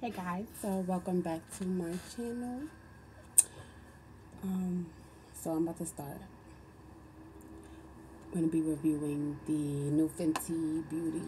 Hey guys, so welcome back to my channel. Um, so I'm about to start. I'm gonna be reviewing the new Fenty Beauty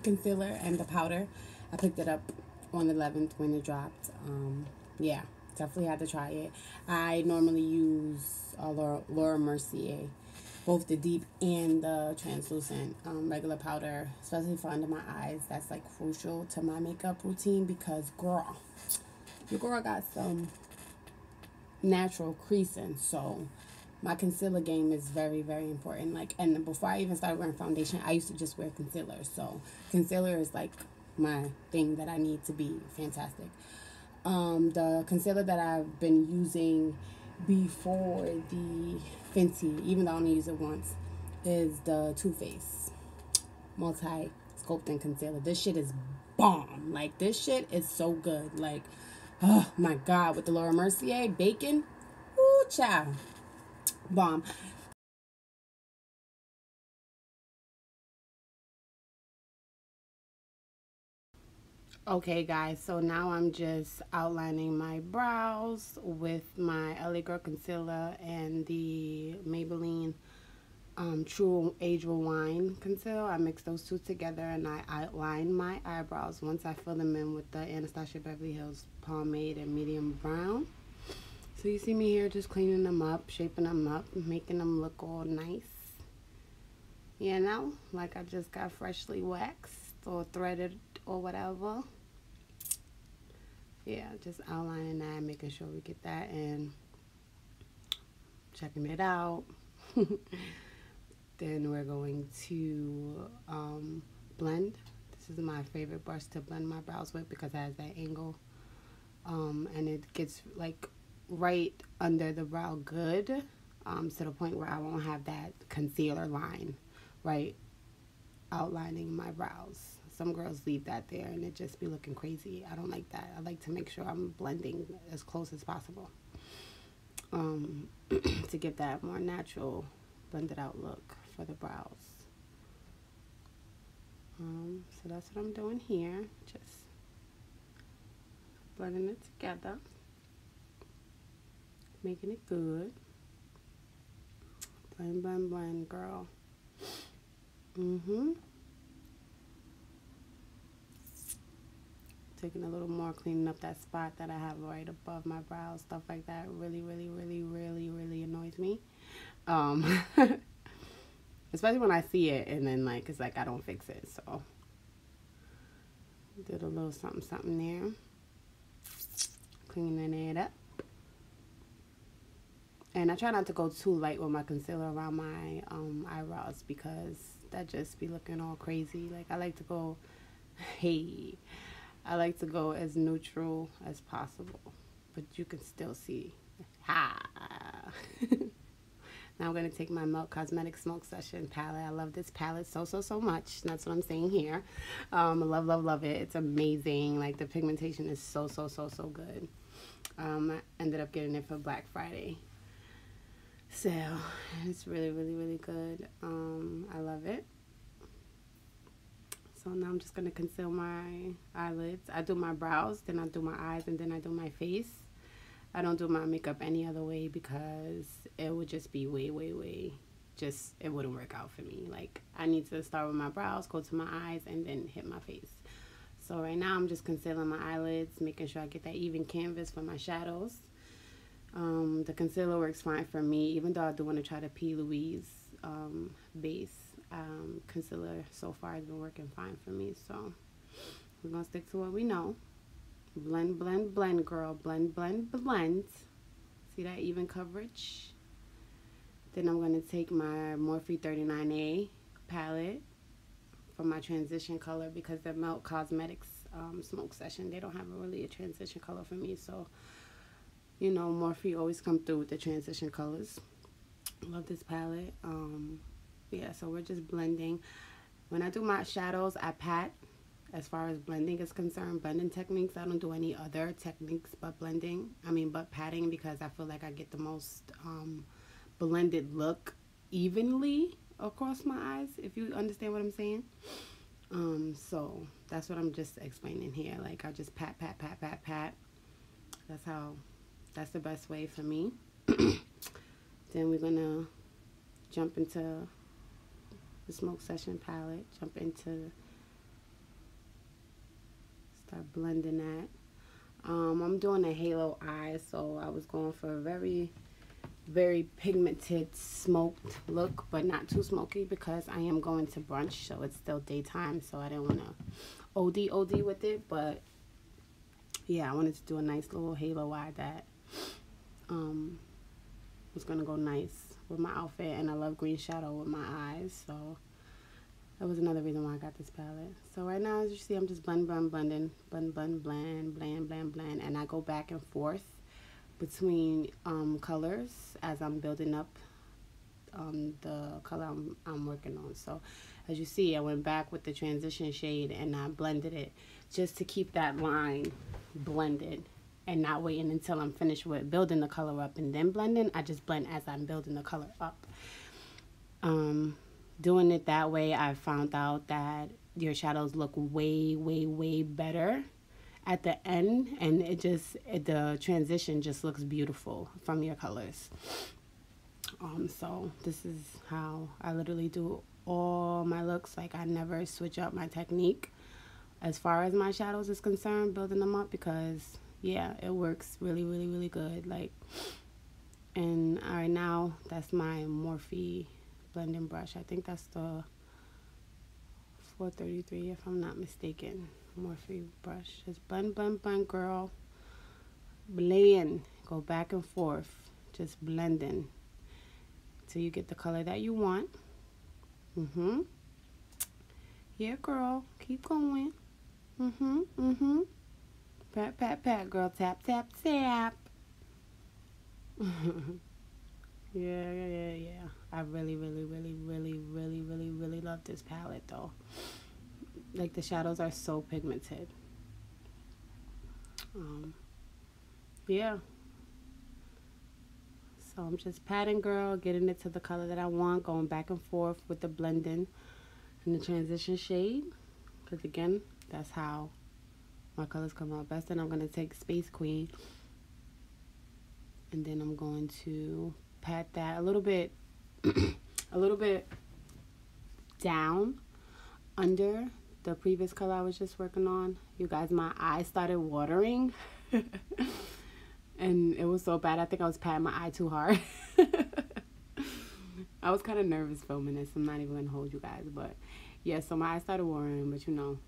concealer and the powder. I picked it up on the 11th when it dropped. Yeah, definitely had to try it. I normally use Laura Mercier, both the deep and the translucent regular powder, especially for under my eyes. That's like crucial to my makeup routine because, girl, your girl got some natural creasing, so my concealer game is very, very important. Like, and before I even started wearing foundation, I used to just wear concealer. So concealer is like my thing that I need to be fantastic. The concealer that I've been using before the Fenty, even though I only use it once, is the Too Faced multi sculpting concealer. This shit is bomb. Like, this shit is so good. Like, oh my god, with the Laura Mercier bacon, ooh, child, bomb. Okay, guys, so now I'm just outlining my brows with my LA Girl concealer and the Maybelline True Age Rewind concealer. I mix those two together and I outline my eyebrows once I fill them in with the Anastasia Beverly Hills Pomade and Medium Brown. So you see me here just cleaning them up, shaping them up, making them look all nice. You know, like I just got freshly waxed or threaded or whatever. Yeah, just outlining that, making sure we get that and checking it out. Then we're going to blend. This is my favorite brush to blend my brows with because it has that angle. And it gets like right under the brow good, to the point where I won't have that concealer line right outlining my brows. Some girls leave that there and it just be looking crazy. I don't like that. I like to make sure I'm blending as close as possible, to get that more natural blended out look for the brows. So that's what I'm doing here, just blending it together, making it good. Blend, blend, blend, girl. Taking a little more, cleaning up that spot that I have right above my brows. Stuff like that really, really, really, really, really annoys me. Especially when I see it and then like it's like I don't fix it. So did a little something, something there, cleaning it up. And I try not to go too light with my concealer around my eyebrows because that just be looking all crazy. Like I like to go, hey, I like to go as neutral as possible, but you can still see. Ha! Now I'm going to take my Milk Cosmetics Smoke Session palette. I love this palette so, so, so much. That's what I'm saying here. I love, love, love it. It's amazing. Like, the pigmentation is so, so, so, so good. I ended up getting it for Black Friday. So, it's really, really, really good. I love it. So now I'm just going to conceal my eyelids. I do my brows, then I do my eyes, and then I do my face. I don't do my makeup any other way because it would just be way, way, way. Just, it wouldn't work out for me. Like, I need to start with my brows, go to my eyes, and then hit my face. So right now I'm just concealing my eyelids, making sure I get that even canvas for my shadows. The concealer works fine for me, even though I do want to try the P. Louise base. Concealer so far has been working fine for me, so we're going to stick to what we know. Blend, blend, blend, girl. Blend, blend, blend. See that even coverage? Then I'm going to take my Morphe 39A palette for my transition color because the Milk Cosmetics Smoke Session, they don't have really a transition color for me. So, you know, Morphe always come through with the transition colors. Love this palette. Yeah, so we're just blending. When I do my shadows, I pat. As far as blending is concerned, blending techniques, I don't do any other techniques but blending. But patting, because I feel like I get the most blended look evenly across my eyes, if you understand what I'm saying. So that's what I'm just explaining here. Like I just pat, pat, pat, pat, pat. That's the best way for me. Then we're gonna jump into the smoke session palette. Start blending that. I'm doing a halo eye, so I was going for a very, very pigmented smoked look, but not too smoky because I am going to brunch, so it's still daytime, so I didn't want to OD with it. But yeah, I wanted to do a nice little halo eye that was gonna go nice with my outfit, and I love green shadow with my eyes, so that was another reason why I got this palette. So right now, as you see, I'm just blending, blend, and I go back and forth between colors as I'm building up the color I'm working on. So as you see, I went back with the transition shade and I blended it just to keep that line blended and not waiting until I'm finished with building the color up and then blending. I just blend as I'm building the color up. Doing it that way, I found out that your shadows look way, way, way better at the end, and the transition just looks beautiful from your colors. So this is how I literally do all my looks. Like I never switch up my technique as far as my shadows is concerned, building them up, because yeah, it works really, really, really good. Like, and all right, now that's my Morphe blending brush. I think that's the 433 if I'm not mistaken. Morphe brush. Just blend, blend, blend, girl. Blend. Go back and forth. Just blending till you get the color that you want. Yeah, girl. Keep going. Pat, pat, pat, girl. Tap, tap, tap. Yeah. I really, really, really, really, really, really, really love this palette though. Like the shadows are so pigmented. Yeah. So I'm just patting, girl, getting it to the color that I want, going back and forth with the blending and the transition shade. Because again, that's how my colors come out best. And I'm going to take Space Queen. And then I'm going to pat that a little bit down under the previous color I was just working on. You guys, my eyes started watering. And it was so bad. I think I was patting my eye too hard. I was kind of nervous filming this. I'm not even going to hold you guys. But yeah, so my eyes started watering, but you know.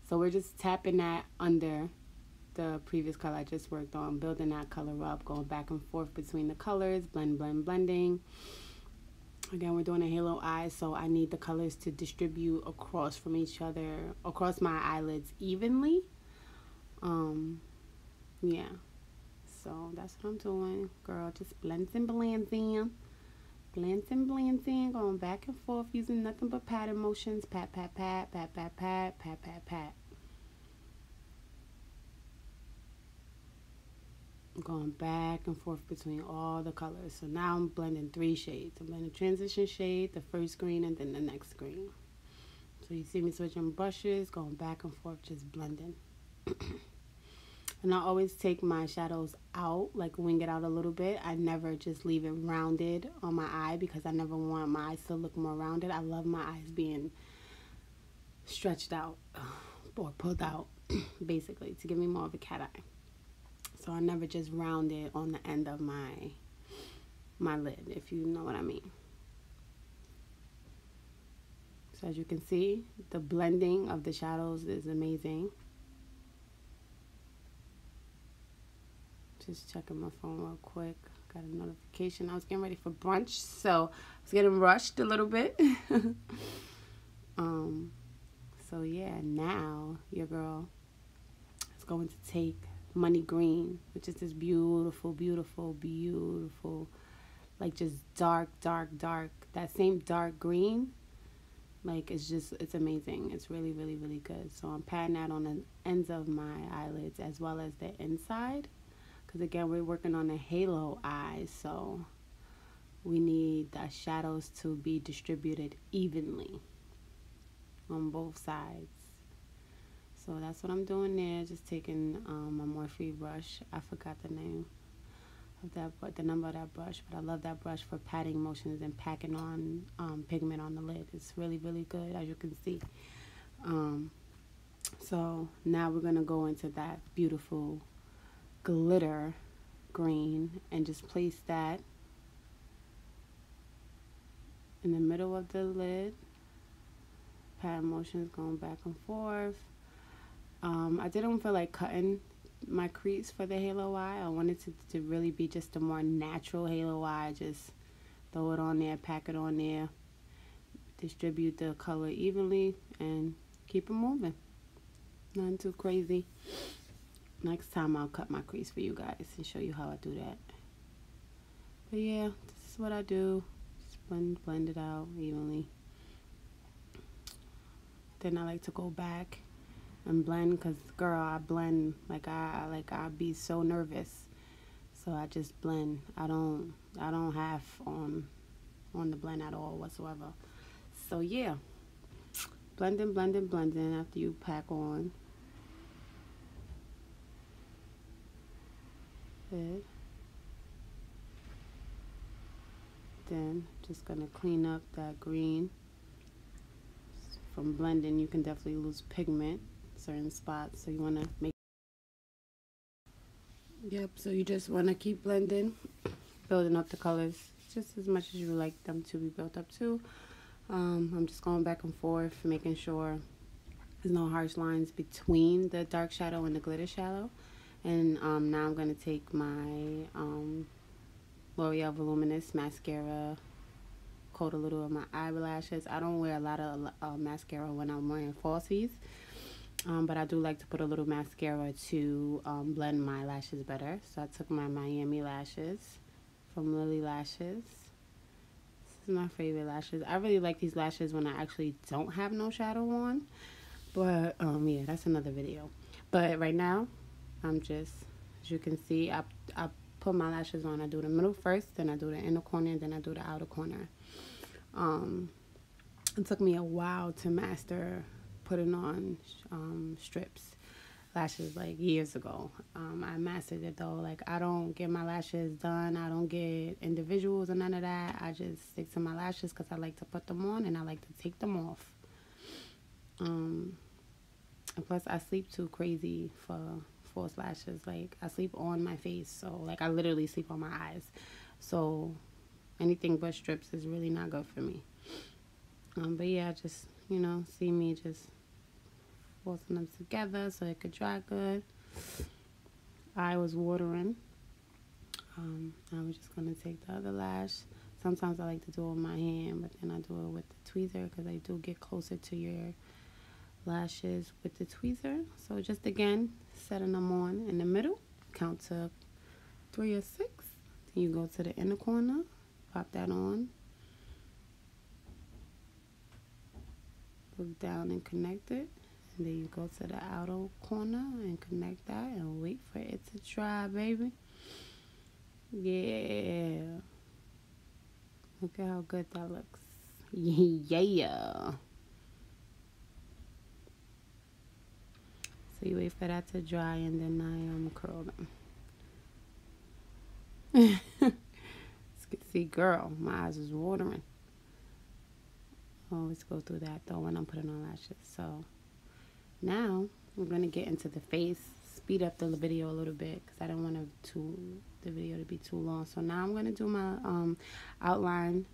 So we're just tapping that under the previous color I just worked on, building that color up, going back and forth between the colors, blending. Again, we're doing a halo eye, so I need the colors to distribute across from each other, across my eyelids evenly. Yeah. So that's what I'm doing, girl. Just blending. Going back and forth using nothing but pattern motions. Pat, pat, pat, pat, pat, pat, pat, pat, pat. Going back and forth between all the colors. So now I'm blending 3 shades. I'm blending transition shade, the first green, and then the next green. So you see me switching brushes, going back and forth, just blending. And I always take my shadows out, like wing it out a little bit. I never just leave it rounded on my eye because I never want my eyes to look more rounded. I love my eyes being stretched out or pulled out, basically, to give me more of a cat eye. So I never just round it on the end of my lid, if you know what I mean. So as you can see, the blending of the shadows is amazing. Just checking my phone real quick. Got a notification. I was getting ready for brunch, so I was getting rushed a little bit. So yeah, now your girl is going to take Money Green, which is this beautiful, beautiful, beautiful, like just dark. That same dark green, like it's amazing. It's really, really, really good. So I'm patting that on the ends of my eyelids as well as the inside. Because again, we're working on a halo eye, so we need the shadows to be distributed evenly. on both sides. So that's what I'm doing there. Just taking my Morphe brush. I forgot the name of that, but the number of that brush. But I love that brush for patting motions and packing on pigment on the lid. It's really, really good, as you can see. So now we're gonna go into that beautiful glitter green and just place that in the middle of the lid. Pat motions going back and forth. I didn't feel like cutting my crease for the halo eye. I wanted to really be just a more natural halo eye. Just throw it on there, pack it on there, distribute the color evenly, and keep it moving. Nothing too crazy. Next time I'll cut my crease for you guys and show you how I do that. But yeah, this is what I do. Just blend it out evenly. Then I like to go back and blend, because girl, I blend like I be so nervous. So I just blend. I don't have on the blend at all whatsoever. So yeah, blending after you pack on. Good. Then just gonna clean up that green. From blending, you can definitely lose pigment certain spots, so you want to make. Yep, so you just want to keep blending, building up the colors just as much as you like them to be built up to. I'm just going back and forth, making sure there's no harsh lines between the dark shadow and the glitter shadow. And now I'm going to take my L'Oreal Voluminous mascara, coat a little of my eyelashes. I don't wear a lot of mascara when I'm wearing falsies. But I do like to put a little mascara to blend my lashes better. So I took my Miami lashes from Lily Lashes. This is my favorite lashes. I really like these lashes when I actually don't have no shadow on. But yeah, that's another video. But right now, I'm just, as you can see, I put my lashes on. I do the middle first, then I do the inner corner, and then I do the outer corner. It took me a while to master putting on strips lashes, like years ago. I mastered it though. Like, I don't get my lashes done, I don't get individuals or none of that. I just stick to my lashes because I like to put them on and I like to take them off. And plus I sleep too crazy for false lashes. Like, I sleep on my face, so like I literally sleep on my eyes. So anything but strips is really not good for me. But yeah, just, you know, see me just forcing them together so it could dry good. I was watering. I was just going to take the other lash. Sometimes I like to do it with my hand, but then I do it with the tweezer because I do get closer to your lashes with the tweezer. So just again, setting them on in the middle. Count to 3 or 6. Then you go to the inner corner, pop that on. Look down and connect it. And then you go to the outer corner and connect that and wait for it to dry, baby. Yeah. Look at how good that looks. Yeah. So you wait for that to dry and then I curl them. See, girl, my eyes is watering. I always go through that though when I'm putting on lashes. So now we're going to get into the face. Speed up the video a little bit because I don't want the video to be too long. So now I'm going to do my outline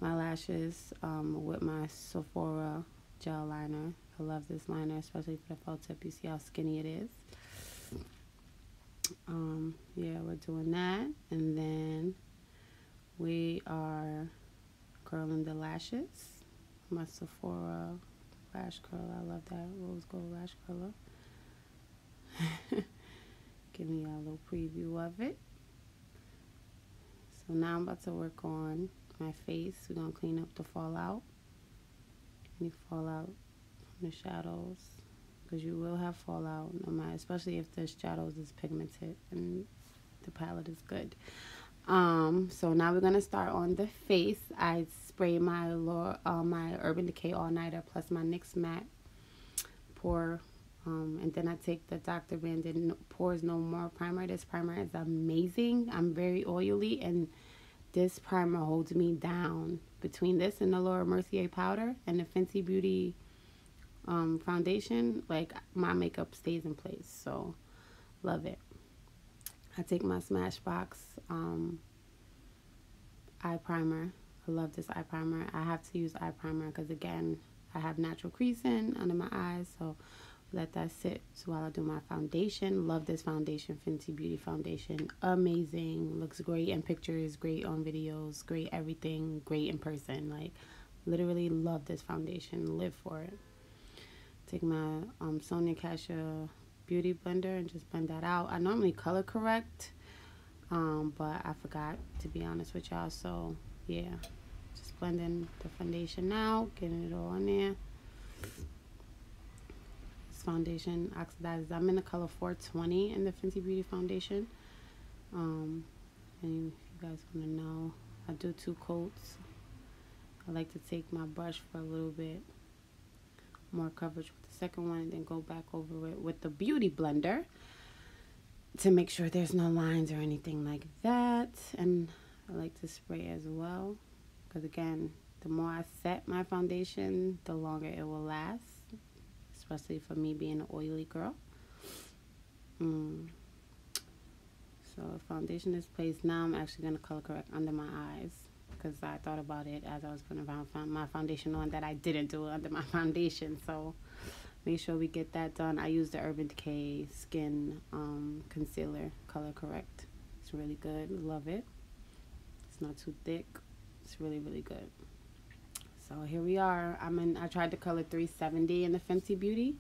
my lashes with my Sephora gel liner. I love this liner, especially for the felt tip. You see how skinny it is. Yeah, we're doing that. And then we are curling the lashes. My Sephora lash curl. I love that rose gold lash curler. Give me a little preview of it. So now I'm about to work on my face. We're going to clean up the fallout. Any fallout from the shadows. Because you will have fallout, no matter, especially if the shadows is pigmented and the palette is good. So now we're going to start on the face. I spray my Urban Decay All Nighter plus my NYX Matte Pore. And then I take the Dr. Bandit Pores No More primer. This primer is amazing. I'm very oily, and this primer holds me down. Between this and the Laura Mercier powder and the Fenty Beauty foundation, like, my makeup stays in place. So love it. I take my Smashbox eye primer. I love this eye primer. I have to use eye primer because, again, I have natural creasing under my eyes, so let that sit while I do my foundation. Love this foundation, Fenty Beauty foundation. Amazing. Looks great in pictures, great on videos, great everything, great in person. Like, literally love this foundation. Live for it. Take my Sonia Kashia Beauty Blender and just blend that out. I normally color correct, but I forgot, to be honest with y'all. So, yeah. Just blending the foundation now, getting it all in there. Foundation oxidizes. I'm in the color 420 in the Fenty Beauty foundation. And if you guys want to know, I do 2 coats. I like to take my brush for a little bit more coverage with the second one, and then go back over it with the Beauty Blender to make sure there's no lines or anything like that. And I like to spray as well, because, again, the more I set my foundation, the longer it will last. Especially for me being an oily girl. So foundation is placed. Now I'm actually going to color correct under my eyes, because I thought about it as I was putting my foundation on that I didn't do it under my foundation. So make sure we get that done. I use the Urban Decay Skin Concealer Color Correct. It's really good. Love it. It's not too thick. It's really, really good. So here we are. I tried to color 370 in the Fenty Beauty.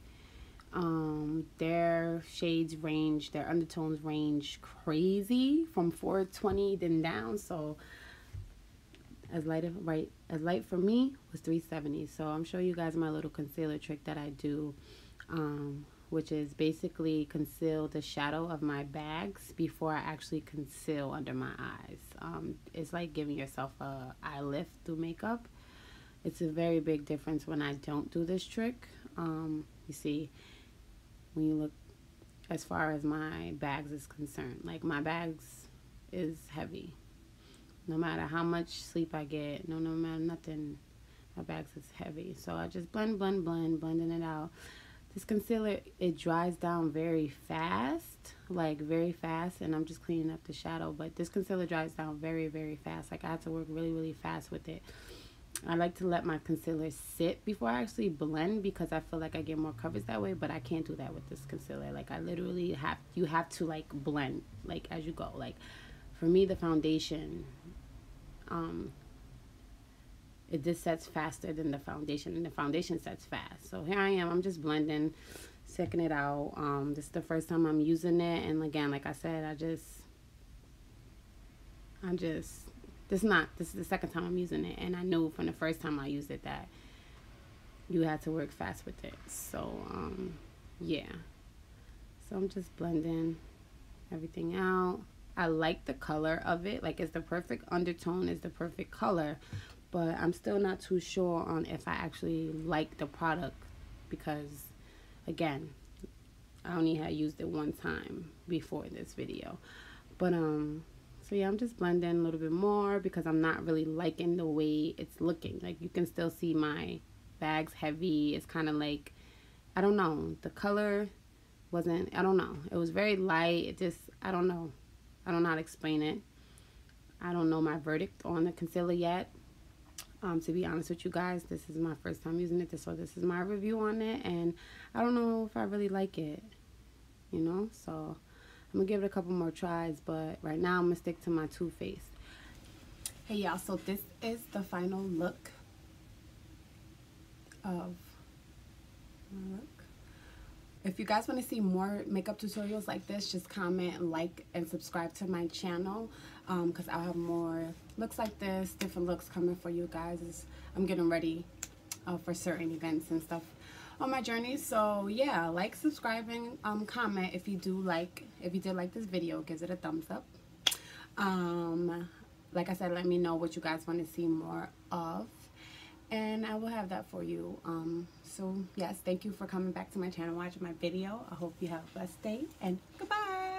Their shades range, their undertones range crazy from 420 then down. So as light for me was 370. So I'm showing you guys my little concealer trick that I do, which is basically conceal the shadow of my bags before I actually conceal under my eyes. It's like giving yourself a eye lift through makeup. It's a very big difference when I don't do this trick. You see, when you look as far as my bags is concerned, like, my bags is heavy. No matter how much sleep I get, no matter nothing, my bags is heavy. So I just blending it out. This concealer, it dries down very fast, like very fast, and I'm just cleaning up the shadow. But this concealer dries down very, very fast. Like, I have to work really, really fast with it. I like to let my concealer sit before I actually blend, because I feel like I get more coverage that way, but I can't do that with this concealer. Like, I literally you have to, like, blend, like, as you go. Like, for me, the foundation, it just sets faster than the foundation, and the foundation sets fast. So here I am, I'm just blending, checking it out. This is the first time I'm using it, and again, like I said, this is the second time I'm using it, and I knew from the first time I used it that you had to work fast with it. So yeah, so I'm just blending everything out. I like the color of it. Like, it's the perfect undertone, it's the perfect color, but I'm still not too sure on if I actually like the product, because, again, I only had used it one time before this video. But so yeah, I'm just blending a little bit more, because I'm not really liking the way it's looking. Like, you can still see my bag's heavy. It's kind of like, I don't know, the color wasn't, I don't know, it was very light. It just, I don't know how to explain it. I don't know my verdict on the concealer yet. To be honest with you guys, this is my first time using it, so this is my review on it, and I don't know if I really like it, you know. So I'm gonna give it a couple more tries, but right now I'm gonna stick to my Too Faced. Hey y'all, so this is the final look of my look. If you guys want to see more makeup tutorials like this, just comment, like, and subscribe to my channel, because I'll have more looks like this, different looks coming for you guys as I'm getting ready for certain events and stuff on my journey. So yeah, like, subscribe, and comment if you did like this video. Gives it a thumbs up. like I said, let me know what you guys want to see more of, and I will have that for you. So yes, thank you for coming back to my channel, watching my video. I hope you have a blessed day, and goodbye.